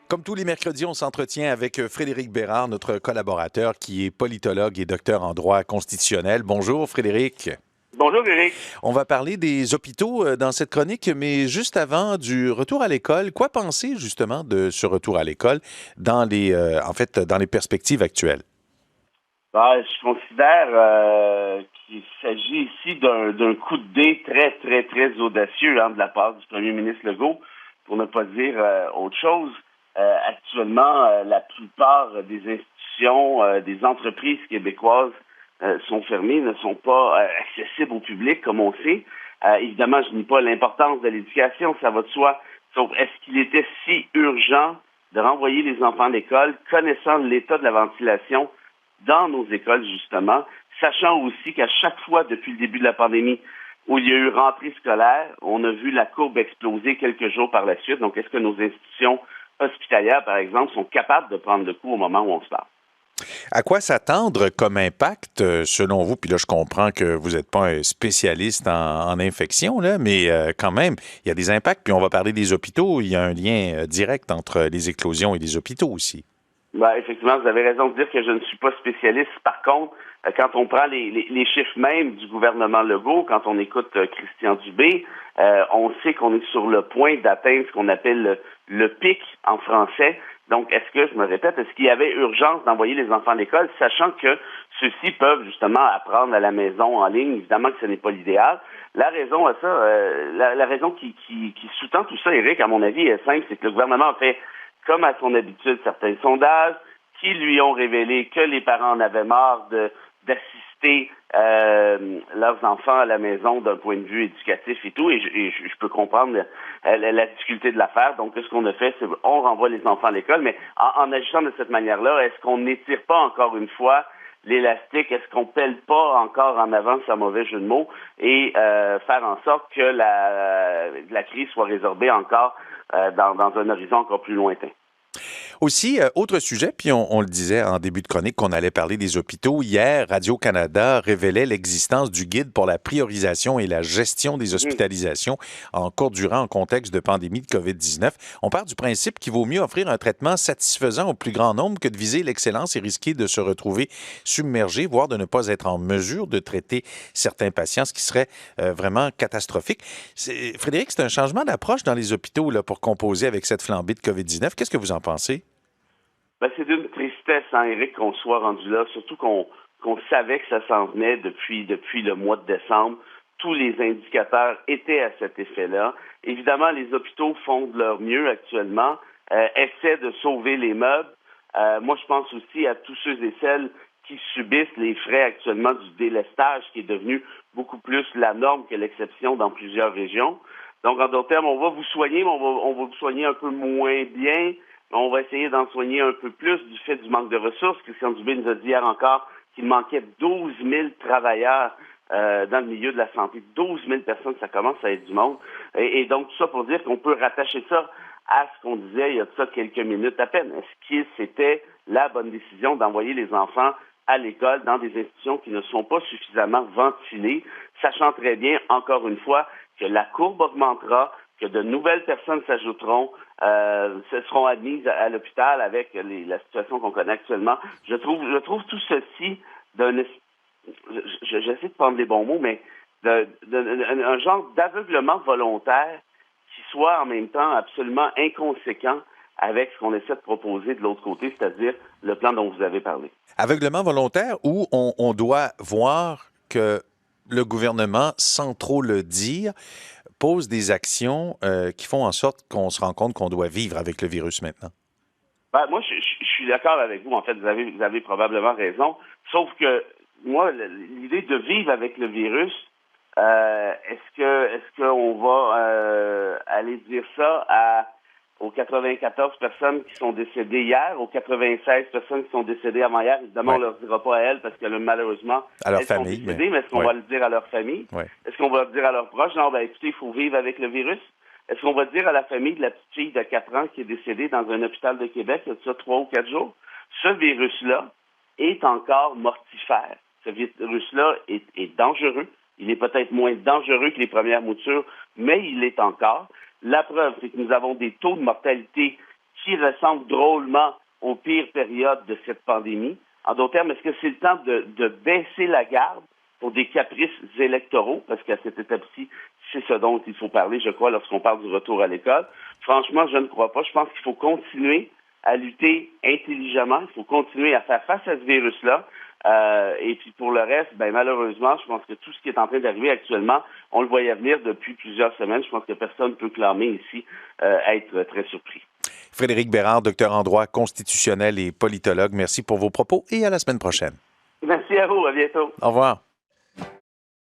Comme tous les mercredis, on s'entretient avec Frédéric Bérard, notre collaborateur qui est politologue et docteur en droit constitutionnel. Bonjour Frédéric. Bonjour, Eric. On va parler des hôpitaux dans cette chronique, mais juste avant du retour à l'école, quoi penser justement de ce retour à l'école dans dans les perspectives actuelles? Je considère qu'il s'agit ici d'un coup de dé très, très, très audacieux de la part du premier ministre Legault, pour ne pas dire autre chose. Actuellement, la plupart des institutions, des entreprises québécoises sont fermées, ne sont pas accessibles au public, comme on sait. Évidemment, je nie pas l'importance de l'éducation, ça va de soi. Sauf, est-ce qu'il était si urgent de renvoyer les enfants à l'école, connaissant l'état de la ventilation dans nos écoles, justement, sachant aussi qu'à chaque fois, depuis le début de la pandémie, où il y a eu rentrée scolaire, on a vu la courbe exploser quelques jours par la suite. Donc, est-ce que nos institutions hospitalières, par exemple, sont capables de prendre le coup au moment où on se parle? À quoi s'attendre comme impact, selon vous? Puis là, je comprends que vous n'êtes pas un spécialiste en infection, là, mais quand même, il y a des impacts. Puis on va parler des hôpitaux. Il y a un lien direct entre les éclosions et les hôpitaux aussi. Effectivement, vous avez raison de dire que je ne suis pas spécialiste. Par contre, quand on prend les chiffres même du gouvernement Legault, quand on écoute Christian Dubé, on sait qu'on est sur le point d'atteindre ce qu'on appelle le pic en français. Donc, est-ce que, je me répète, est-ce qu'il y avait urgence d'envoyer les enfants à l'école, sachant que ceux-ci peuvent justement apprendre à la maison en ligne? Évidemment que ce n'est pas l'idéal. La raison à ça, la raison qui sous-tend tout ça, Éric, à mon avis, est simple, c'est que le gouvernement a fait, comme à son habitude, certains sondages qui lui ont révélé que les parents en avaient marre d'assister leurs enfants à la maison d'un point de vue éducatif et tout, et je peux comprendre la difficulté de l'affaire. Donc, ce qu'on a fait, c'est on renvoie les enfants à l'école, mais en agissant de cette manière-là, est-ce qu'on n'étire pas encore une fois l'élastique? Est-ce qu'on pèle pas encore en avant, sans mauvais jeu de mots, et faire en sorte que la crise soit résorbée encore dans un horizon encore plus lointain? Aussi, autre sujet, puis on le disait en début de chronique qu'on allait parler des hôpitaux. Hier, Radio-Canada révélait l'existence du guide pour la priorisation et la gestion des hospitalisations en cours durant en contexte de pandémie de COVID-19. On part du principe qu'il vaut mieux offrir un traitement satisfaisant au plus grand nombre que de viser l'excellence et risquer de se retrouver submergé, voire de ne pas être en mesure de traiter certains patients, ce qui serait vraiment catastrophique. Frédéric, c'est un changement d'approche dans les hôpitaux là, pour composer avec cette flambée de COVID-19. Qu'est-ce que vous en pensez? C'est d'une tristesse, Éric, qu'on soit rendu là, surtout qu'on savait que ça s'en venait depuis le mois de décembre. Tous les indicateurs étaient à cet effet-là. Évidemment, les hôpitaux font de leur mieux actuellement, essaient de sauver les meubles. Moi, je pense aussi à tous ceux et celles qui subissent les frais actuellement du délestage, qui est devenu beaucoup plus la norme que l'exception dans plusieurs régions. Donc, en d'autres termes, on va vous soigner, mais on va vous soigner un peu moins bien. On va essayer d'en soigner un peu plus du fait du manque de ressources. Christian Dubé nous a dit hier encore qu'il manquait 12 000 travailleurs dans le milieu de la santé. 12 000 personnes, ça commence à être du monde. Et donc, tout ça pour dire qu'on peut rattacher ça à ce qu'on disait il y a de ça quelques minutes à peine. Est-ce que c'était la bonne décision d'envoyer les enfants à l'école dans des institutions qui ne sont pas suffisamment ventilées, sachant très bien, encore une fois, que la courbe augmentera, que de nouvelles personnes s'ajouteront, se seront admises à l'hôpital avec la situation qu'on connaît actuellement. Je trouve tout ceci j'essaie de prendre les bons mots, mais un genre d'aveuglement volontaire qui soit en même temps absolument inconséquent avec ce qu'on essaie de proposer de l'autre côté, c'est-à-dire le plan dont vous avez parlé. Aveuglement volontaire ou on doit voir que le gouvernement, sans trop le dire, pose des actions qui font en sorte qu'on se rend compte qu'on doit vivre avec le virus maintenant? Moi, je suis d'accord avec vous. En fait, vous avez probablement raison. Sauf que moi, l'idée de vivre avec le virus, est-ce qu'on va aller dire ça aux 94 personnes qui sont décédées hier, aux 96 personnes qui sont décédées avant-hier? Évidemment, on ne leur dira pas à elles parce que malheureusement, à leur elles sont famille, décédées, mais est-ce qu'on va le dire à leur famille? Est-ce qu'on va le dire à leurs proches? Non, écoutez, il faut vivre avec le virus. Est-ce qu'on va dire à la famille de la petite fille de 4 ans qui est décédée dans un hôpital de Québec il y a ça 3 ou 4 jours? Ce virus-là est encore mortifère. Ce virus-là est dangereux. Il est peut-être moins dangereux que les premières moutures, mais il l'est encore. La preuve, c'est que nous avons des taux de mortalité qui ressemble drôlement aux pires périodes de cette pandémie. En d'autres termes, est-ce que c'est le temps de baisser la garde pour des caprices électoraux? Parce qu'à cette étape-ci, c'est ce dont il faut parler, je crois, lorsqu'on parle du retour à l'école. Franchement, je ne crois pas. Je pense qu'il faut continuer à lutter intelligemment. Il faut continuer à faire face à ce virus-là. Et puis pour le reste, malheureusement, je pense que tout ce qui est en train d'arriver actuellement, on le voyait venir depuis plusieurs semaines. Je pense que personne ne peut clamer ici être très surpris. Frédéric Bérard, docteur en droit constitutionnel et politologue, merci pour vos propos et à la semaine prochaine. Merci à vous. À bientôt. Au revoir.